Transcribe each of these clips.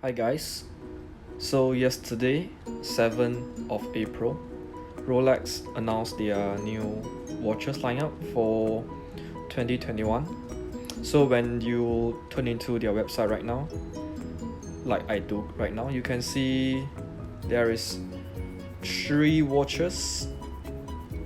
Hi guys. So yesterday, 7th of April, Rolex announced their new watches lineup for 2021. So when you turn into their website right now, like I do right now, you can see there is 3 watches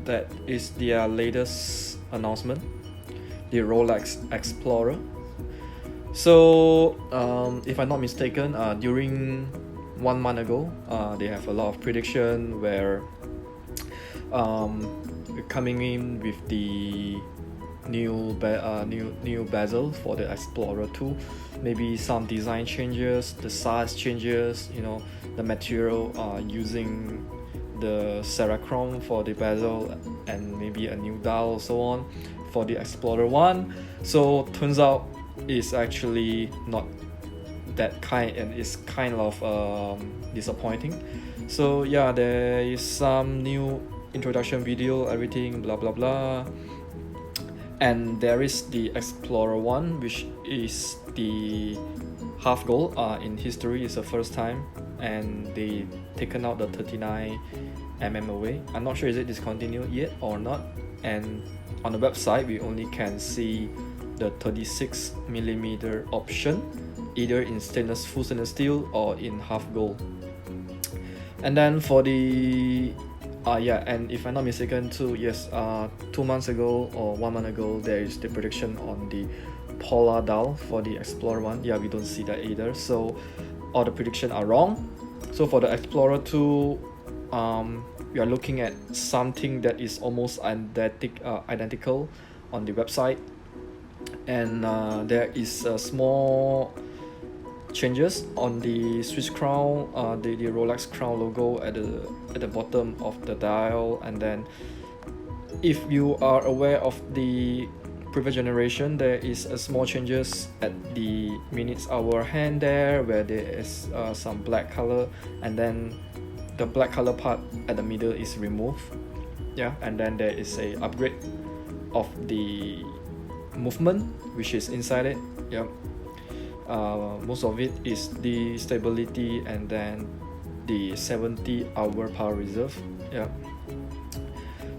that is their latest announcement, the Rolex Explorer. So, if I'm not mistaken, during 1 month ago, they have a lot of prediction where coming in with the new bezel for the Explorer 2, maybe some design changes, the size changes, the material using the Cerachrome for the bezel and maybe a new dial, so on for the Explorer 1. So turns out is actually not that kind, and it's kind of disappointing. So yeah, there is some new introduction video, everything blah blah blah, and there is the Explorer 1, which is the half gold. In history, it's the first time, and they taken out the 39mm away. I'm not sure is it discontinued yet or not, and on the website we only can see the 36mm option, either in full stainless steel or in half gold. And then for the and if I'm not mistaken too, yes, 2 months ago or 1 month ago, there is the prediction on the polar dial for the Explorer 1. Yeah, we don't see that either, so all the predictions are wrong. So for the Explorer 2, we are looking at something that is almost identical on the website, and there is a small changes on the Swiss crown, the Rolex crown logo at the bottom of the dial. And then if you are aware of the previous generation, there is a small changes at the minutes hour hand there, where there is some black color, and then the black color part at the middle is removed. Yeah, and then there is a upgrade of the movement which is inside it. Yep. Most of it is the stability and then the 70-hour power reserve. Yeah.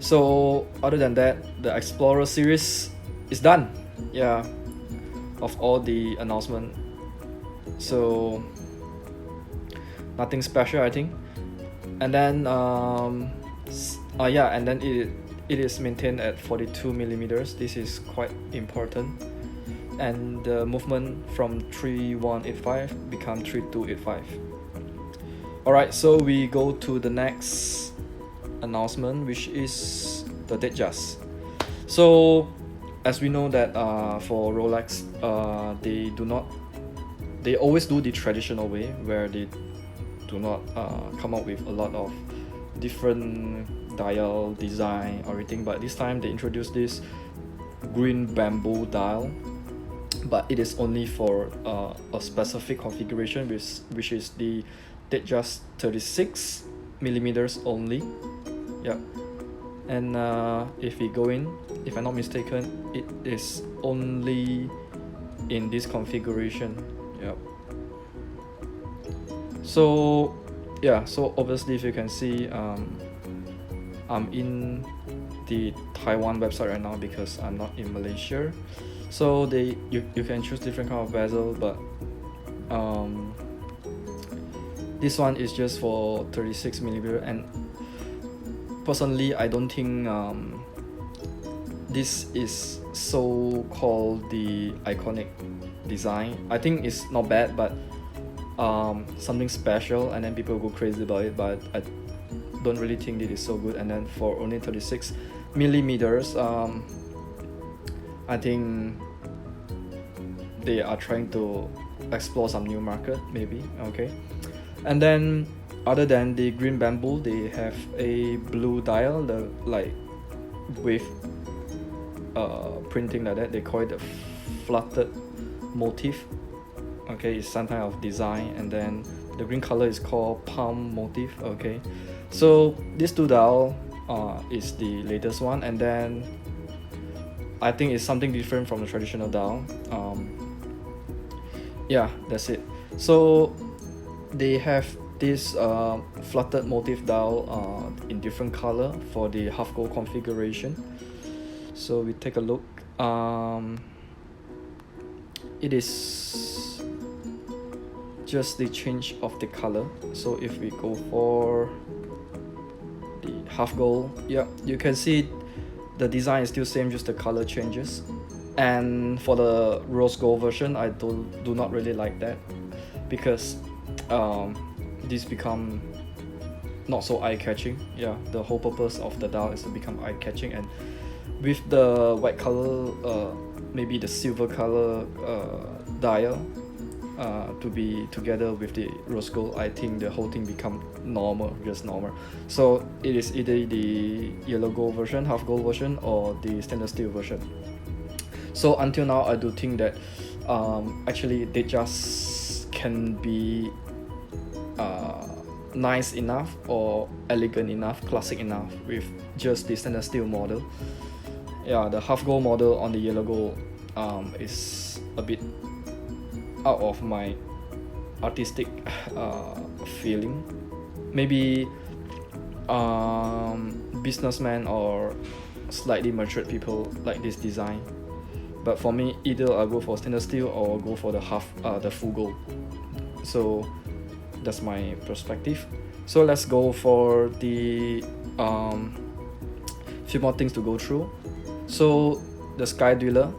So other than that, the Explorer series is done. Yeah, of all the announcement. So nothing special, I think. And then and then it is maintained at 42mm. This is quite important, and the movement from 3185 become 3285. Alright, so we go to the next announcement, which is the Datejust. So as we know that for Rolex, they always do the traditional way, where they do not come up with a lot of different dial design or anything, but this time they introduced this green bamboo dial, but it is only for a specific configuration, which is the Datejust 36mm only. Yep. And if we go in, if I'm not mistaken, it is only in this configuration. Yep. So yeah, so obviously if you can see, I'm in the Taiwan website right now because I'm not in Malaysia. So you can choose different kind of bezel, but this one is just for 36mm, and personally I don't think this is so called the iconic design. I think it's not bad, but something special, and then people go crazy about it, but I don't really think it is so good. And then for only 36mm, I think they are trying to explore some new market, maybe. Okay. And then other than the green bamboo, they have a blue dial, the like with printing like that. They call it the fluted motif. Okay, it's some kind of design, and then the green color is called palm motif. Okay, so this two dial is the latest one, and then I think it's something different from the traditional dial. Yeah, that's it. So they have this fluted motif dial in different color for the half gold configuration. So we take a look. It is just the change of the color. So if we go for the half gold, yeah, you can see the design is still same, just the color changes. And for the rose gold version, I do not really like that, because this become not so eye-catching. Yeah, the whole purpose of the dial is to become eye-catching, and with the white color, maybe the silver color dial to be together with the rose gold, I think the whole thing become normal, just normal. So it is either the yellow gold version, half gold version, or the stainless steel version. So until now, I do think that actually they just can be nice enough or elegant enough, classic enough with just the stainless steel model. Yeah, the half gold model on the yellow gold is a bit out of my artistic feeling. Maybe businessmen or slightly matured people like this design, but for me, either I go for stainless steel or go for the full gold. So that's my perspective. So let's go for the few more things to go through. So the sky dealer.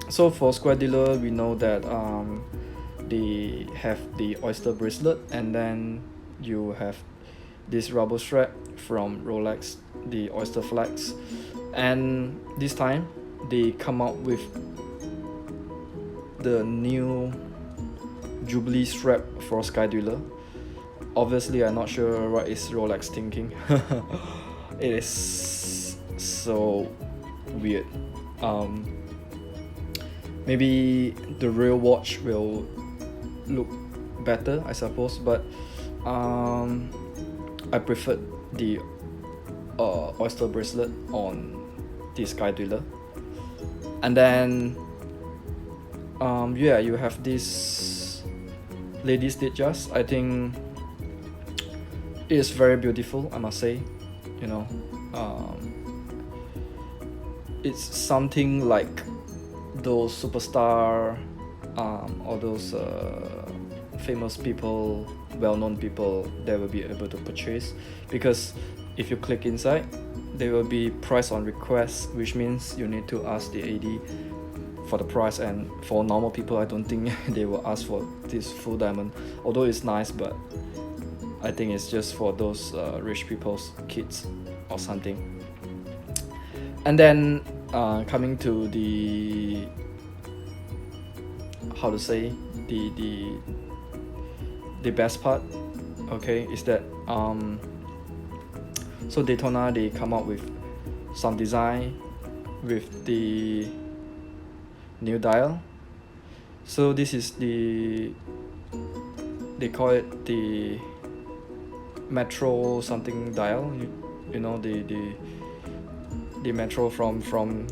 So for square dealer, we know that they have the oyster bracelet, and then you have this rubber strap from Rolex, the oyster flags, and this time they come out with the new Jubilee strap for sky dealer. Obviously, I'm not sure what is Rolex thinking. It is so weird. Maybe the real watch will look better, I suppose, but I preferred the oyster bracelet on the sky dealer. And then yeah, you have this lady stitches. I think it is very beautiful, I must say. You know, it's something like those superstar or those famous people, well-known people, they will be able to purchase, because if you click inside, there will be price on request, which means you need to ask the AD for the price. And for normal people, I don't think they will ask for this full diamond, although it's nice, but I think it's just for those rich people's kids or something. And then coming to the, how to say, the best part, okay, is that so Daytona, they come out with some design with the new dial. So this is they call it the Metro something dial, you know, the Metro from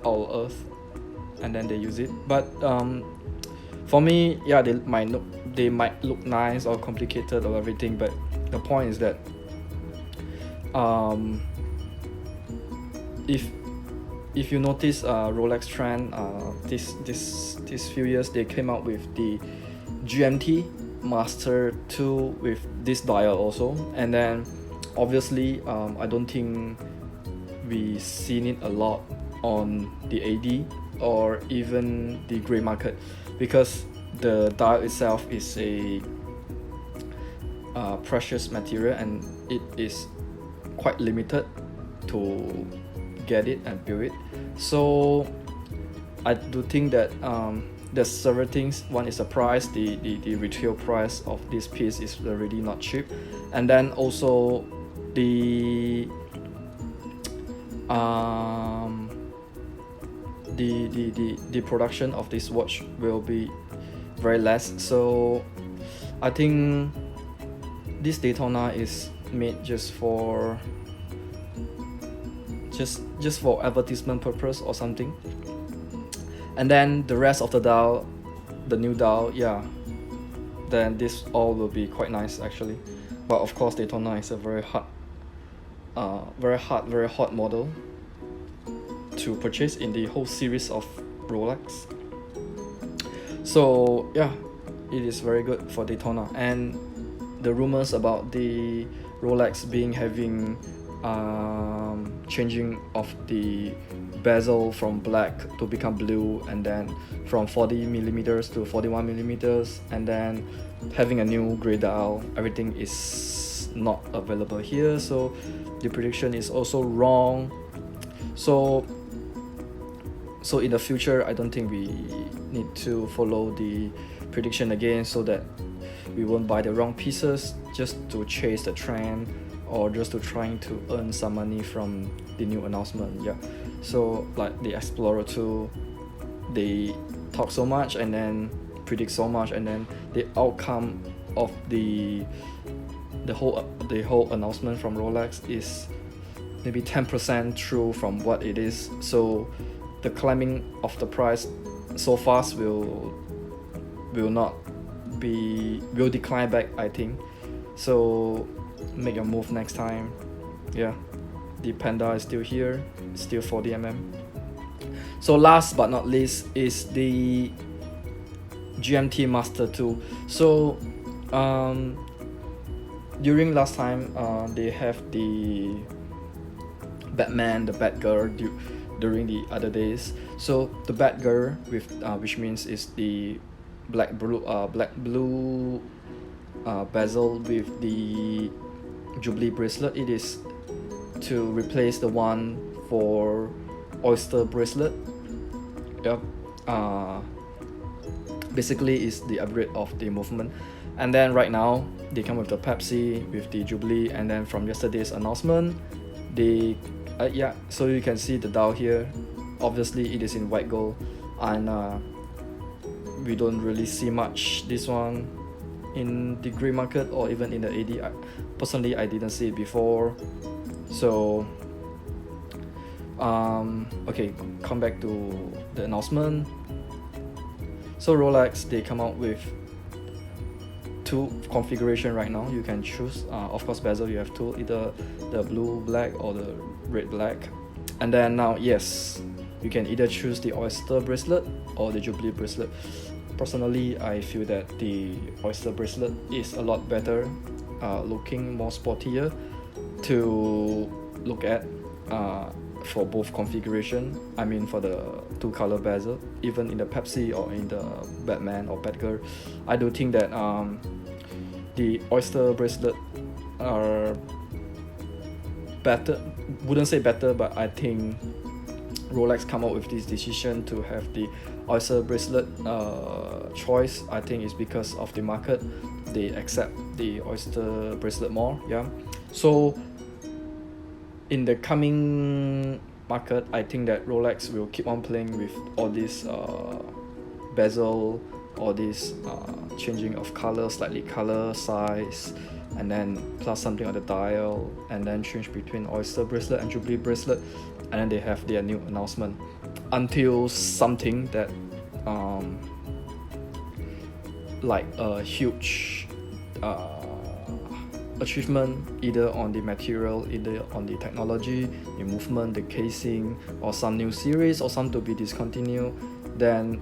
our Earth, and then they use it. But for me, yeah, they might look nice or complicated or everything, but the point is that if you notice Rolex trend, this few years, they came out with the GMT Master II with this dial also. And then obviously I don't think we seen it a lot on the AD or even the grey market, because the dial itself is a precious material, and it is quite limited to get it and build it. So I do think that there's several things. One is the price. The retail price of this piece is already not cheap, and then also the production of this watch will be very less. So I think this Daytona is made just for advertisement purpose or something. And then the rest of the dial, the new dial, yeah, then this all will be quite nice actually. But of course Daytona is a very hot model to purchase in the whole series of Rolex. So yeah, it is very good for Daytona. And the rumors about the Rolex having changing of the bezel from black to become blue, and then from 40mm to 41mm, and then having a new gray dial, everything is not available here, so the prediction is also wrong. So in the future, I don't think we need to follow the prediction again, so that we won't buy the wrong pieces just to chase the trend, or just to trying to earn some money from the new announcement. Yeah, so like the Explorer 2, they talk so much and then predict so much, and then the outcome of the whole announcement from Rolex is maybe 10% true from what it is. So the climbing of the price so fast will decline back, I think. So make a move next time. Yeah, the Panda is still here, still 40mm. So last but not least is the GMT Master II. So during last time, they have the Batman, the Batgirl during the other days. So the Batgirl, with which means is the black blue bezel with the Jubilee bracelet. It is to replace the one for Oyster bracelet. Yep. Basically is the upgrade of the movement. And then right now they come with the Pepsi, with the Jubilee, and then from yesterday's announcement, they yeah, so you can see the dial here. Obviously it is in white gold, and we don't really see much this one in the gray market or even in the AD. Personally, I didn't see it before. So okay, come back to the announcement. So Rolex, they come out with two configuration right now. You can choose, of course bezel you have two, either the blue black or the red black. And then now, yes, you can either choose the Oyster bracelet or the Jubilee bracelet. Personally, I feel that the Oyster bracelet is a lot better looking, more sportier to look at for both configuration. I mean, for the two color bezel, even in the Pepsi or in the Batman or Batgirl, I do think that the Oyster bracelet are better. Wouldn't say better, but I think Rolex come up with this decision to have the Oyster bracelet choice. I think it's because of the market, they accept the Oyster bracelet more. Yeah, so in the coming market, I think that Rolex will keep on playing with all this bezel, all this changing of color, slightly color, size, and then plus something on the dial, and then change between Oyster bracelet and Jubilee bracelet, and then they have their new announcement until something that like a huge achievement, either on the material, either on the technology, the movement, the casing, or some new series, or some to be discontinued, then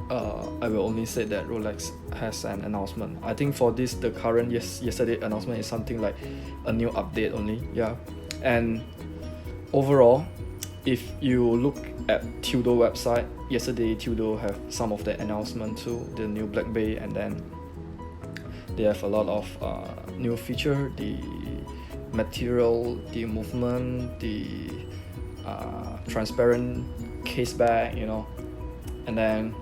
I will only say that Rolex has an announcement. I think for this, the current yesterday announcement is something like a new update only. Yeah, and overall, if you look at Tudor website, yesterday Tudor have some of the announcement too, the new Black Bay, and then they have a lot of new feature, the material, the movement, the transparent case bag, you know, and then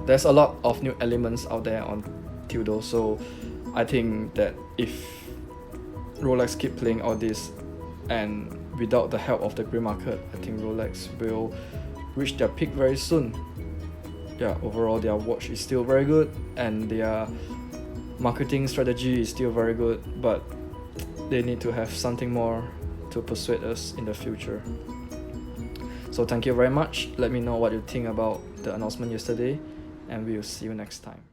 there's a lot of new elements out there on Tudor. So I think that if Rolex keep playing all this, and without the help of the grey market, I think Rolex will reach their peak very soon. Yeah, overall their watch is still very good, and their marketing strategy is still very good, but they need to have something more to persuade us in the future. So thank you very much. Let me know what you think about the announcement yesterday, and we'll see you next time.